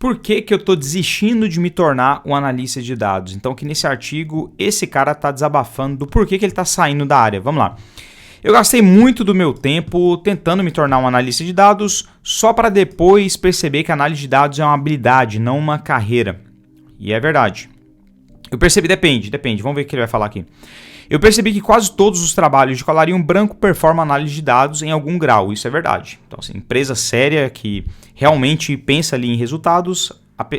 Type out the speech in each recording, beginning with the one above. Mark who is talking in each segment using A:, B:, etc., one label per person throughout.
A: Por que que eu estou desistindo de me tornar um analista de dados? Então, aqui nesse artigo, esse cara está desabafando do porquê que ele está saindo da área. Vamos lá. Eu gastei muito do meu tempo tentando me tornar um analista de dados só para depois perceber que a análise de dados é uma habilidade, não uma carreira. E é verdade. Eu percebi, depende. Vamos ver o que ele vai falar aqui. Eu percebi que quase todos os trabalhos de colarinho branco performam análise de dados em algum grau, isso é verdade. Então, assim, empresa séria que realmente pensa ali em resultados,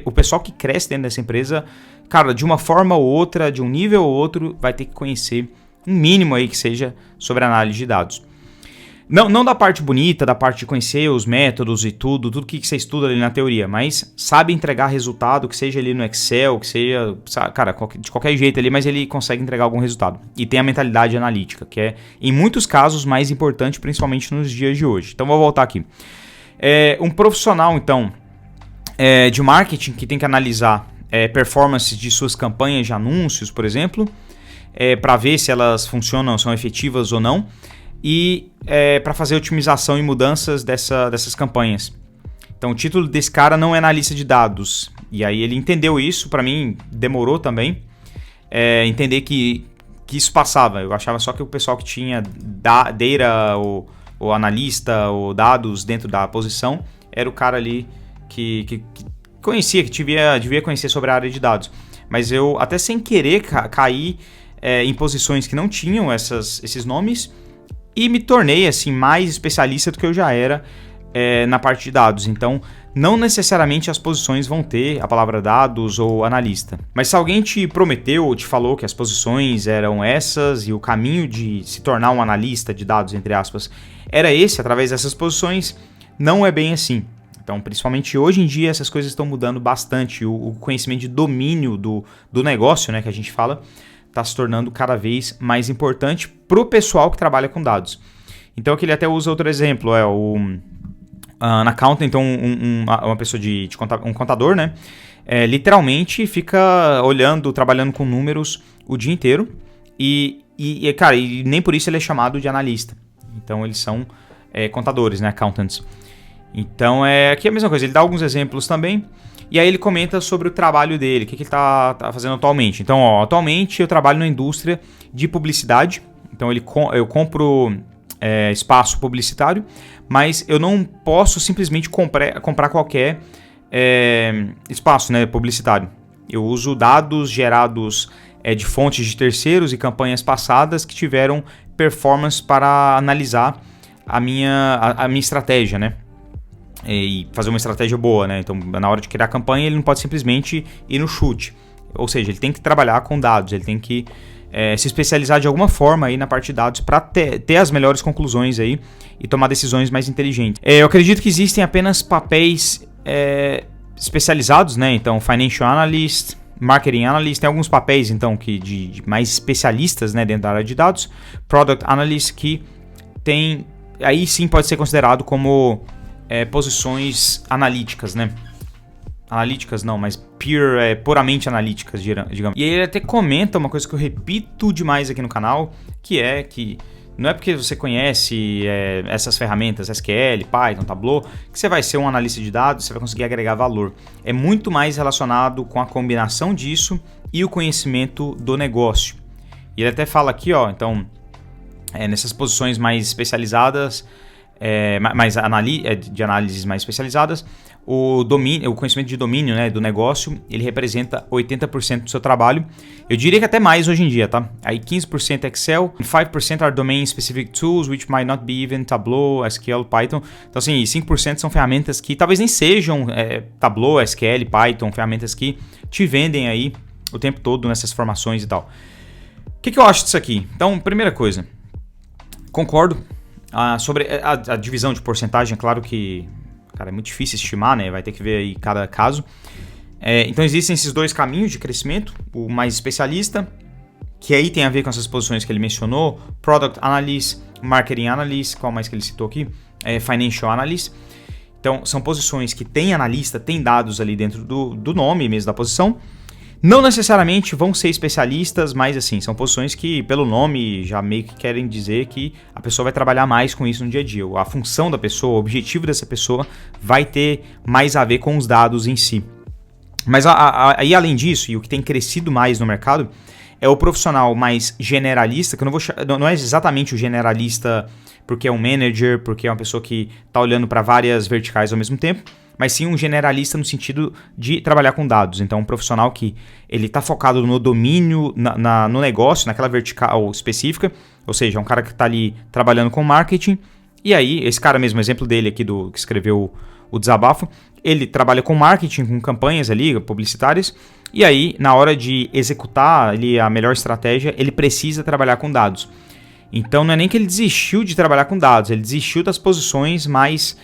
A: o pessoal que cresce dentro dessa empresa, cara, de uma forma ou outra, de um nível ou outro, vai ter que conhecer um mínimo aí que seja sobre análise de dados. Não da parte bonita, da parte de conhecer os métodos e tudo que você estuda ali na teoria, mas sabe entregar resultado, que seja ali no Excel, que seja, cara, de qualquer jeito ali, mas ele consegue entregar algum resultado. E tem a mentalidade analítica, que é, em muitos casos, mais importante, principalmente nos dias de hoje. Então, vou voltar aqui. Um profissional, então, de marketing que tem que analisar performance de suas campanhas de anúncios, por exemplo, para ver se elas funcionam, são efetivas ou não, e para fazer otimização e mudanças dessas campanhas. Então o título desse cara não é analista de dados, e aí ele entendeu isso, para mim demorou também, entender que isso passava. Eu achava só que o pessoal que tinha data ou analista ou dados dentro da posição era o cara ali que conhecia, que devia conhecer sobre a área de dados. Mas eu até sem querer caí em posições que não tinham esses nomes, e me tornei assim mais especialista do que eu já era na parte de dados. Então, não necessariamente as posições vão ter a palavra dados ou analista. Mas se alguém te prometeu ou te falou que as posições eram essas e o caminho de se tornar um analista de dados, entre aspas, era esse, através dessas posições, não é bem assim. Então, principalmente hoje em dia, essas coisas estão mudando bastante. O conhecimento de domínio do negócio, né, que a gente fala, está se tornando cada vez mais importante para o pessoal que trabalha com dados. Então aqui ele até usa outro exemplo, an accountant, então uma pessoa um contador, né? Literalmente fica trabalhando com números o dia inteiro e nem por isso ele é chamado de analista. Então eles são contadores, né? Accountants. Então aqui é a mesma coisa, ele dá alguns exemplos também. E aí ele comenta sobre o trabalho dele, o que ele está fazendo atualmente. Então, atualmente eu trabalho na indústria de publicidade. Então eu compro espaço publicitário, mas eu não posso simplesmente comprar qualquer espaço, né, publicitário. Eu uso dados gerados de fontes de terceiros e campanhas passadas que tiveram performance para analisar a minha estratégia, né? E fazer uma estratégia boa, né? Então, na hora de criar a campanha, ele não pode simplesmente ir no chute. Ou seja, ele tem que trabalhar com dados, ele tem que se especializar de alguma forma aí na parte de dados para ter as melhores conclusões aí e tomar decisões mais inteligentes. Eu acredito que existem apenas papéis especializados, né? Então, Financial Analyst, Marketing Analyst, tem alguns papéis então de mais especialistas, né, dentro da área de dados. Product Analyst, que tem, aí sim pode ser considerado como posições analíticas, né? Analíticas não, mas puramente analíticas, digamos. E ele até comenta uma coisa que eu repito demais aqui no canal, que não é porque você conhece essas ferramentas, SQL, Python, Tableau, que você vai ser um analista de dados, você vai conseguir agregar valor. É muito mais relacionado com a combinação disso e o conhecimento do negócio. E ele até fala aqui, então, nessas posições mais especializadas, de análises mais especializadas, o conhecimento de domínio, né, do negócio, ele representa 80% do seu trabalho. Eu diria que até mais hoje em dia, tá? Aí 15% Excel, 5% are domain specific tools, which might not be even Tableau, SQL, Python. Então assim, 5% são ferramentas que talvez nem sejam Tableau, SQL, Python, ferramentas que te vendem aí o tempo todo nessas formações e tal. O que eu acho disso aqui? Então, primeira coisa, concordo. Sobre a divisão de porcentagem, é claro que, cara, é muito difícil estimar, né? Vai ter que ver aí cada caso. Então existem esses dois caminhos de crescimento, o mais especialista, que aí tem a ver com essas posições que ele mencionou, Product Analyst, Marketing Analyst, qual mais que ele citou aqui? Financial Analyst. Então são posições que tem analista, tem dados ali dentro do nome mesmo da posição. Não necessariamente vão ser especialistas, mas assim, são posições que, pelo nome, já meio que querem dizer que a pessoa vai trabalhar mais com isso no dia a dia. A função da pessoa, o objetivo dessa pessoa vai ter mais a ver com os dados em si. Mas aí, além disso, e o que tem crescido mais no mercado, é o profissional mais generalista, que eu não é exatamente o generalista porque é um manager, porque é uma pessoa que está olhando para várias verticais ao mesmo tempo, mas sim um generalista no sentido de trabalhar com dados. Então, um profissional que ele está focado no domínio, no negócio, naquela vertical específica, ou seja, um cara que está ali trabalhando com marketing. E aí, esse cara mesmo, exemplo dele aqui que escreveu o desabafo, ele trabalha com marketing, com campanhas ali, publicitárias, e aí, na hora de executar ali a melhor estratégia, ele precisa trabalhar com dados. Então, não é nem que ele desistiu de trabalhar com dados, ele desistiu das posições mais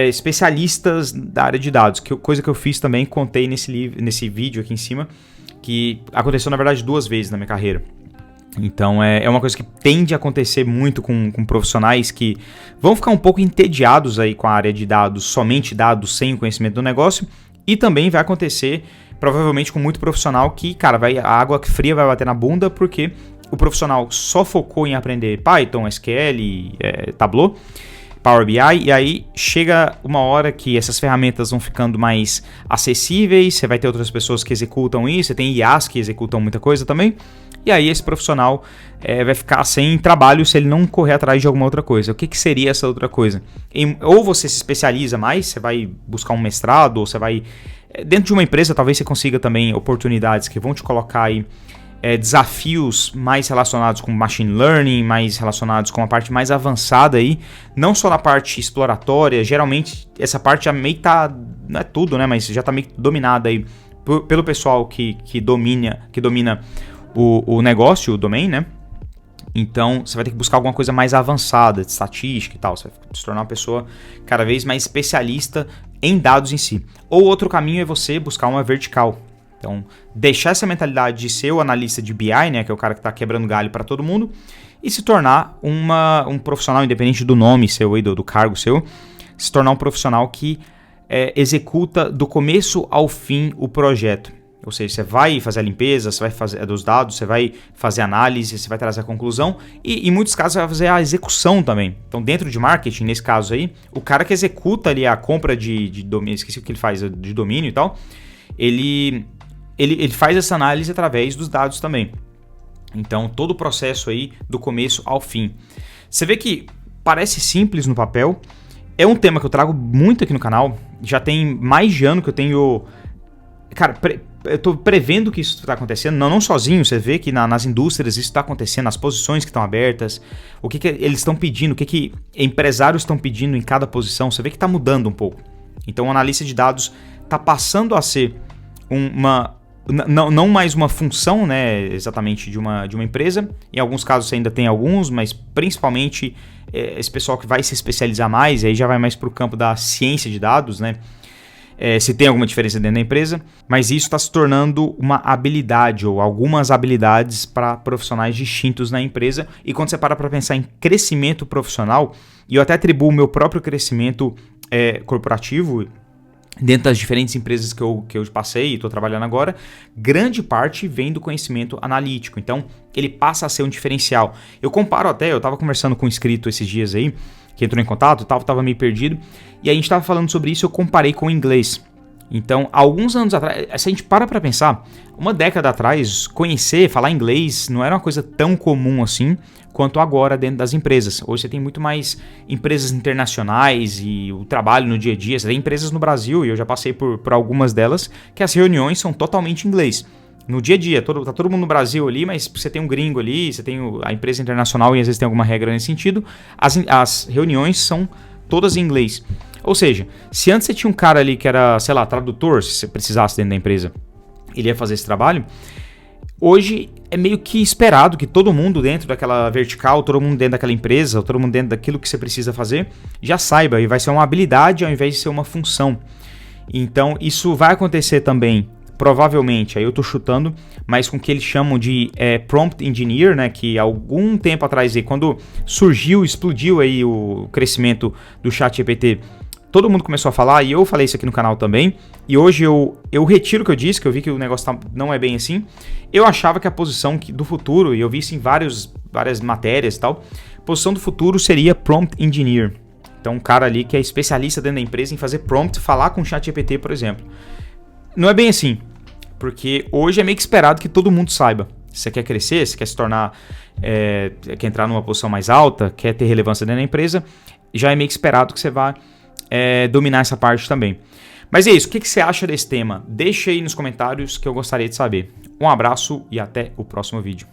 A: especialistas da área de dados, coisa que eu fiz também, contei nesse vídeo aqui em cima, que aconteceu, na verdade, 2 vezes na minha carreira. Então é uma coisa que tende a acontecer muito com profissionais que vão ficar um pouco entediados aí com a área de dados, somente dados, sem o conhecimento do negócio, e também vai acontecer provavelmente com muito profissional que, cara, a água fria vai bater na bunda porque o profissional só focou em aprender Python, SQL, Tableau, Power BI, e aí chega uma hora que essas ferramentas vão ficando mais acessíveis, você vai ter outras pessoas que executam isso, você tem IAs que executam muita coisa também, e aí esse profissional vai ficar sem trabalho se ele não correr atrás de alguma outra coisa. O que seria essa outra coisa? Ou você se especializa mais, você vai buscar um mestrado, ou você vai... Dentro de uma empresa talvez você consiga também oportunidades que vão te colocar aí desafios mais relacionados com machine learning, mais relacionados com a parte mais avançada aí, não só na parte exploratória. Geralmente essa parte já meio que tá, não é tudo, né, mas já tá meio que dominada aí pelo pessoal que domina o negócio, o domain, né? Então você vai ter que buscar alguma coisa mais avançada, de estatística e tal, você vai se tornar uma pessoa cada vez mais especialista em dados em si. Ou outro caminho é você buscar uma vertical. Então, deixar essa mentalidade de ser o analista de BI, né, que é o cara que está quebrando galho para todo mundo, e se tornar um profissional, independente do nome seu, do cargo seu, se tornar um profissional que executa do começo ao fim o projeto. Ou seja, você vai fazer a limpeza, você vai fazer dos dados, você vai fazer análise, você vai trazer a conclusão e em muitos casos você vai fazer a execução também. Então, dentro de marketing, nesse caso aí, o cara que executa ali a compra de domínio, esqueci o que ele faz, de domínio e tal, ele faz essa análise através dos dados também. Então, todo o processo aí, do começo ao fim. Você vê que parece simples no papel. É um tema que eu trago muito aqui no canal. Já tem mais de ano que eu tenho... Cara, eu tô prevendo que isso está acontecendo. Não sozinho, você vê que nas indústrias isso está acontecendo, nas posições que estão abertas, o que eles estão pedindo, o que empresários estão pedindo em cada posição. Você vê que está mudando um pouco. Então, o analista de dados está passando a ser não mais uma função, né, exatamente de uma empresa. Em alguns casos você ainda tem alguns, mas principalmente esse pessoal que vai se especializar mais, e aí já vai mais para o campo da ciência de dados, né? Se tem alguma diferença dentro da empresa, mas isso está se tornando uma habilidade ou algumas habilidades para profissionais distintos na empresa. E quando você para pensar em crescimento profissional, e eu até atribuo o meu próprio crescimento corporativo dentro das diferentes empresas que eu passei e estou trabalhando agora, grande parte vem do conhecimento analítico. Então, ele passa a ser um diferencial. Eu comparo até, eu estava conversando com um inscrito esses dias aí, que entrou em contato e tal, estava meio perdido, e a gente estava falando sobre isso, eu comparei com o inglês. Então, alguns anos atrás, se a gente para pensar, uma década atrás, falar inglês não era uma coisa tão comum assim, quanto agora dentro das empresas. Hoje você tem muito mais empresas internacionais e o trabalho no dia a dia. Você tem empresas no Brasil, e eu já passei por algumas delas, que as reuniões são totalmente em inglês. No dia a dia, tá todo mundo no Brasil ali, mas você tem um gringo ali, você tem a empresa internacional e às vezes tem alguma regra nesse sentido, as reuniões são todas em inglês. Ou seja, se antes você tinha um cara ali que era, sei lá, tradutor, se você precisasse dentro da empresa, ele ia fazer esse trabalho, hoje é meio que esperado que todo mundo dentro daquela vertical, todo mundo dentro daquela empresa, todo mundo dentro daquilo que você precisa fazer, já saiba, e vai ser uma habilidade ao invés de ser uma função. Então, isso vai acontecer também, provavelmente, aí eu tô chutando, mas com o que eles chamam de prompt engineer, né, que algum tempo atrás, aí, quando explodiu aí o crescimento do ChatGPT, todo mundo começou a falar, e eu falei isso aqui no canal também, e hoje eu retiro o que eu disse, que eu vi que o negócio não é bem assim. Eu achava que a posição do futuro, e eu vi isso em várias matérias e tal, a posição do futuro seria Prompt Engineer. Então um cara ali que é especialista dentro da empresa em fazer prompt, falar com o ChatGPT, por exemplo. Não é bem assim, porque hoje é meio que esperado que todo mundo saiba. Se você quer crescer, se quer se tornar, quer entrar numa posição mais alta, quer ter relevância dentro da empresa, já é meio que esperado que você vá dominar essa parte também. Mas é isso, o que você acha desse tema? Deixa aí nos comentários que eu gostaria de saber. Um abraço e até o próximo vídeo.